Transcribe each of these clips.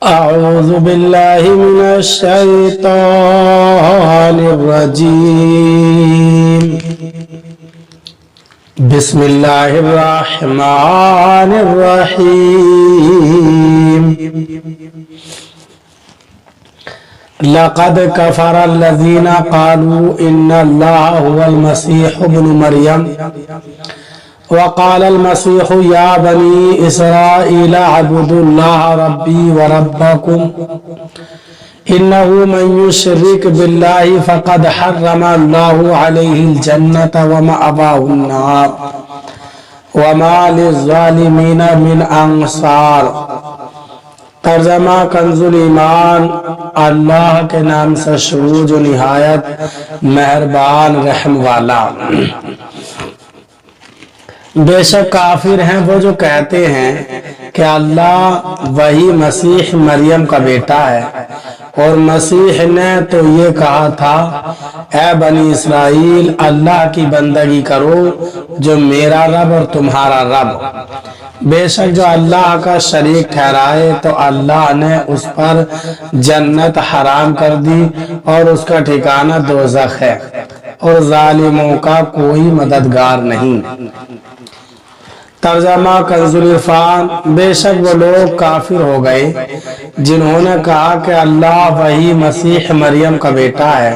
أعوذ بالله من الشيطان الرجيم. بسم الله الرحمن الرحيم. لقد كفر الذين قالوا إن الله هو المسيح ابن مريم وقال المسيح يا بني إسرائيل اعبدوا الله ربي وربكم إنه من يشرك بالله فقد حرم الله عليه الجنة ومأواه النار وما للظالمين من أنصار. ترجمہ کنزُ الایمان. اللہ کے نام سے شروع جو نہایت مہربان رحم والا. بے شک کافر ہیں وہ جو کہتے ہیں کہ اللہ وہی مسیح مریم کا بیٹا ہے، اور مسیح نے تو یہ کہا تھا اے بنی اسرائیل اللہ کی بندگی کرو جو میرا رب اور تمہارا رب. بے شک جو اللہ کا شریک ٹھہرائے تو اللہ نے اس پر جنت حرام کر دی اور اس کا ٹھکانہ دوزخ ہے، اور ظالموں کا کوئی مددگار نہیں. ترجمہ کنزُ العرفان. بے شک وہ لوگ کافر ہو گئے جنہوں نے کہا کہ اللہ وہی مسیح مریم کا بیٹا ہے،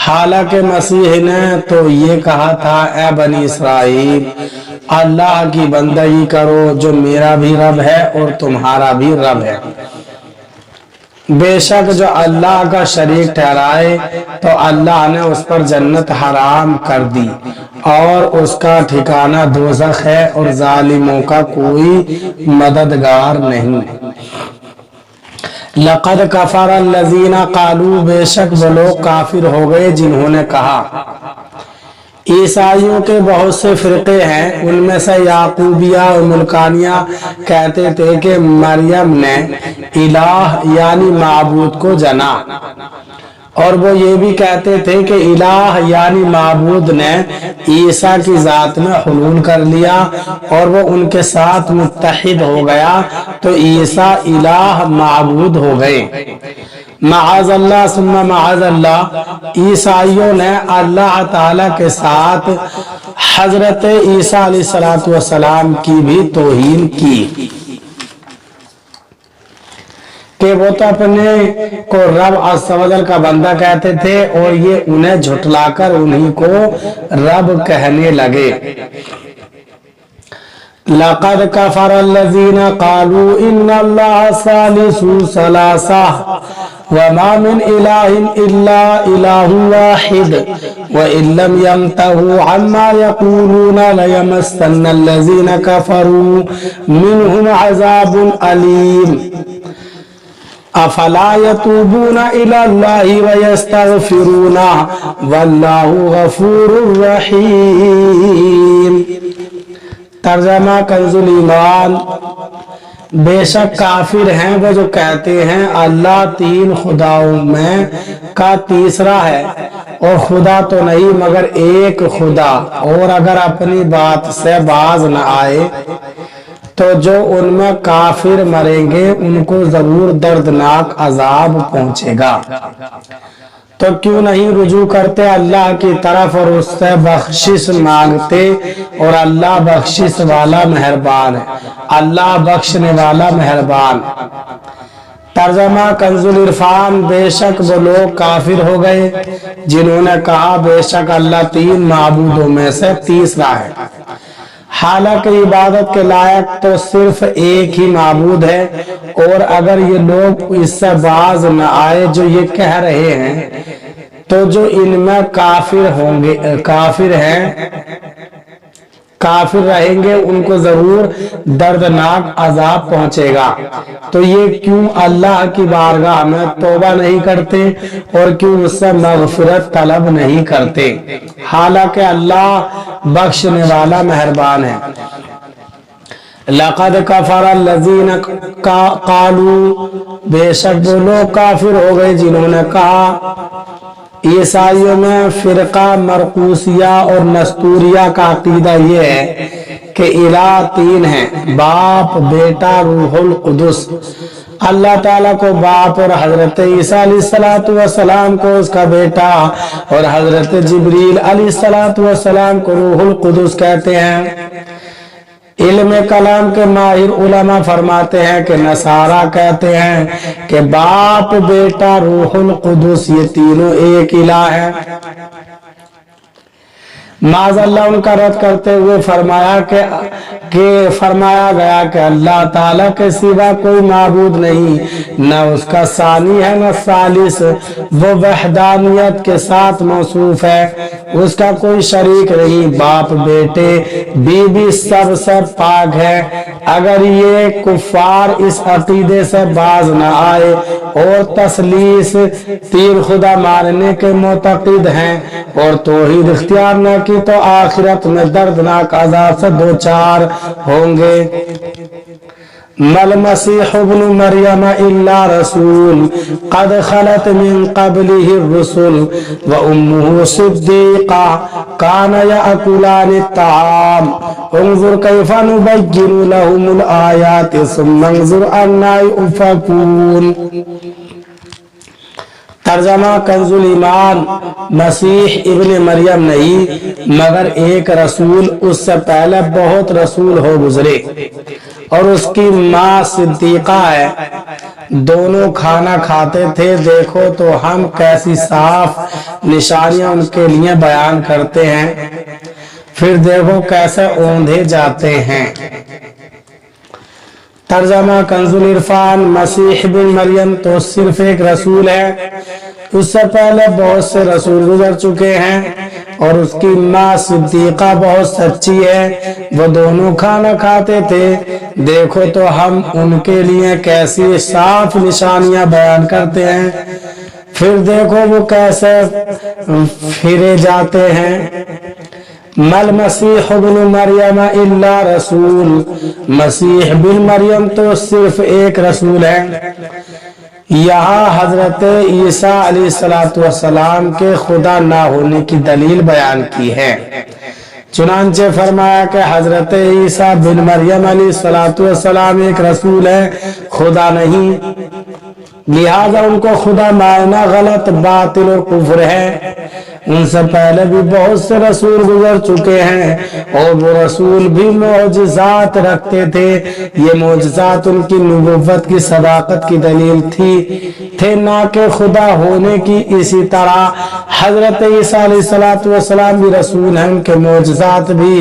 حالانکہ مسیح نے تو یہ کہا تھا اے بنی اسرائیل اللہ کی بندگی کرو جو میرا بھی رب ہے اور تمہارا بھی رب ہے. بے شک جو اللہ کا شریک ٹھہرائے تو اللہ نے اس پر جنت حرام کر دی اور اس کا ٹھکانہ دوزخ ہے، اور ظالموں کا کوئی مددگار نہیں. لقد کفر الذین قالوا. بے شک وہ لوگ کافر ہو گئے جنہوں نے کہا. عیسائیوں کے بہت سے فرقے ہیں، ان میں سے یعقوبیہ اور ملکانیہ کہتے تھے کہ مریم نے الہ یعنی معبود کو جنا، اور وہ یہ بھی کہتے تھے کہ الہ یعنی معبود نے عیسیٰ کی ذات میں حلول کر لیا اور وہ ان کے ساتھ متحد ہو گیا تو عیسیٰ الہ معبود ہو گئے. معاذ اللہ ثم معاذ اللہ. عیسائیوں نے اللہ تعالیٰ کے ساتھ حضرت عیسیٰ علیہ السلام کی بھی توہین کی کہ وہ تو اپنے کو رب عز و جل کا بندہ کہتے تھے اور یہ انہیں جھٹلا کر انہی کو رب کہنے لگے. لقد کفر الذین قالوا ان اللہ ثالث ثلاثہ وما من الہ الا الہ واحد وان لم ينتهوا عما يقولون ليمسن الذین کفروا منهم عذاب علیم. افلا يتوبون الى اللہ ويستغفرون واللہ غفور رحیم. ترجمہ کنزُ الایمان. بے شک کافر ہیں وہ جو کہتے ہیں اللہ تین خداؤں میں کا تیسرا ہے، اور خدا تو نہیں مگر ایک خدا، اور اگر اپنی بات سے باز نہ آئے تو جو ان میں کافر مریں گے ان کو ضرور دردناک عذاب پہنچے گا. تو کیوں نہیں رجوع کرتے اللہ کی طرف اور اس سے بخشش مانگتے، اور اللہ بخشش والا مہربان ہے، اللہ بخشنے والا مہربان. ترجمہ کنزُ العرفان. بے شک وہ لوگ کافر ہو گئے جنہوں نے کہا بے شک اللہ تین معبودوں میں سے تیسرا ہے، حالانکہ عبادت کے لائق تو صرف ایک ہی معبود ہے. اور اگر یہ لوگ اس سے باز نہ آئے جو یہ کہہ رہے ہیں تو جو ان میں کافر رہیں گے ان کو ضرور دردناک عذاب پہنچے گا. تو یہ کیوں اللہ کی بارگاہ میں توبہ نہیں کرتے اور کیوں اس سے مغفرت طلب نہیں کرتے، حالانکہ اللہ بخشنے والا مہربان ہے. لقد کفر الذین قالوا. بے شک وہ لوگ کافر ہو گئے جنہوں نے کہا. عیسائیوں میں فرقہ مرقوسیہ اور نستوریہ کا عقیدہ یہ ہے کہ الہ تین ہیں، باپ، بیٹا، روح القدس. अल्लाह ताला को बाप और हजरत ईसा अलैहिस्सलाम को उसका बेटा और हजरत जिब्रील अलैहिस्सलाम को रूहुल कुदुस कहते हैं। इल्म कलाम के माहिर उलमा फरमाते हैं कि नसारा कहते हैं कि बाप बेटा रूहुल कुदुस ये तीनों एक इलाह है। माज़अल्लाह उनका रद्द करते हुए फरमाया गया कि अल्लाह ताला के सिवा कोई माबूद नहीं, न उसका सानी है न सालिस, वो वहदानियत के साथ मौसूफ है, उसका कोई शरीक नहीं। बाप बेटे बीबी सब पाक है। अगर ये कुफार इस अकीदे से बाज न आए और तसलीस तीन खुदा मानने के मुतक़िद हैं और तौहीद इख्तियार न की तो आखिरत में दर्दनाक अज़ाब से दो चार होंगे। मल मसीह इब्नु मरियम इल्ला रसूल क़द खलत मिन क़ब्लिहि रुसुल व उम्मुहु सिद्दीक़ा काना यअकुलानि त्ताआम उन्ज़ुर कैफ़ा नुबय्यिनु लहुमुल आयाति सुम्मा उन्ज़ुर अन्ना युफ़कून। तर्जमा कंजुल ईमान, मसीह इब्न मरियम नहीं मगर एक रसूल, उससे पहले बहुत रसूल हो गुजरे और उसकी माँ सिद्दीक़ा है। दोनों खाना खाते थे। देखो तो हम कैसी साफ निशानियां उनके लिए बयान करते हैं, फिर देखो कैसे औंधे जाते हैं। तर्जमा कंजुल इरफान, मसीह बिन मरियम तो सिर्फ एक रसूल है, उससे पहले बहुत से रसूल गुजर चुके हैं और उसकी माँ सिद्दीक़ा बहुत सच्ची है। वो दोनों खाना खाते थे। देखो तो हम उनके लिए कैसी साफ निशानियां बयान करते हैं, फिर देखो वो कैसे फिरे जाते हैं। मल मसीह इब्नु मरियम इल्ला रसूल, मसीह बिन मरियम तो सिर्फ एक रसूल है। यहाँ हजरत ईसा अलैहिस्सलाम के खुदा ना होने की दलील बयान की है। चुनांचे फरमाया कि हजरत ईसा बिन मरियम अलैहिस्सलाम एक रसूल है, खुदा नहीं, लिहाजा उनको खुदा मानना गलत, बातिल और कुफ्र है। उनसे पहले भी बहुत से रसूल गुजर चुके हैं और वो रसूल भी मोजज़ात रखते थे। ये मोजज़ात उनकी नबुव्वत की सदाकत की दलील थे ना कि खुदा होने की। इसी तरह हजरत ईसा अलैहिस्सलाम भी रसूल हैं, उनके मोजज़ात भी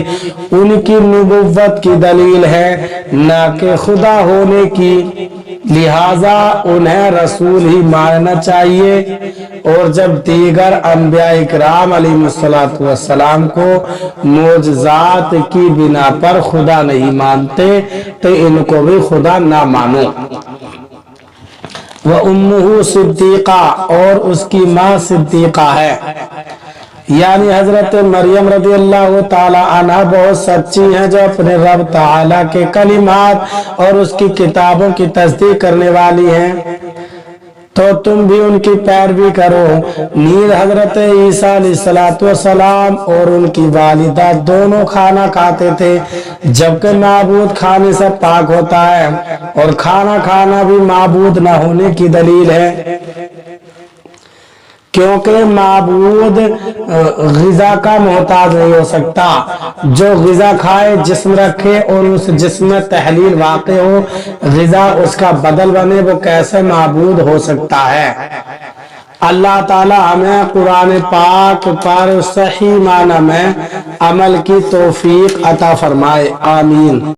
उनकी नबुव्वत की दलील है ना कि खुदा होने की। लिहाजा उन्हें रसूल ही मानना चाहिए। और जब दीगर अंबिया इकराम अलैहिस्सलाम को मोजज़ात की बिना पर खुदा नहीं मानते तो इनको भी खुदा ना मानो। वह उम्मुहु सिद्दीक़ा, और उसकी माँ सिद्दीक़ा है, यानी हजरत मरियम रज़ियल्लाहु ताला अन्हा बहुत सच्ची हैं, जो अपने रब ताला के कलिमात और उसकी किताबों की तस्दीक करने वाली हैं। तो तुम भी उनकी पैरवी करो। नीर हजरत ईसा अलैहिस्सलाम और उनकी वालिदा दोनों खाना खाते थे, जबकि माबूद खाने से पाक होता है और खाना खाना भी माबूद न होने की दलील है, क्योंकि माबूद ग़िज़ा का मोहताज नहीं हो सकता। जो ग़िज़ा खाए, जिस्म रखे और उस जिस्म में तहलील वाक़े हो, ग़िज़ा उसका बदल बने, वो कैसे माबूद हो सकता है। अल्लाह ताला हमें कुरान पाक पर सही माना में अमल की तौफीक अता फरमाए। आमीन।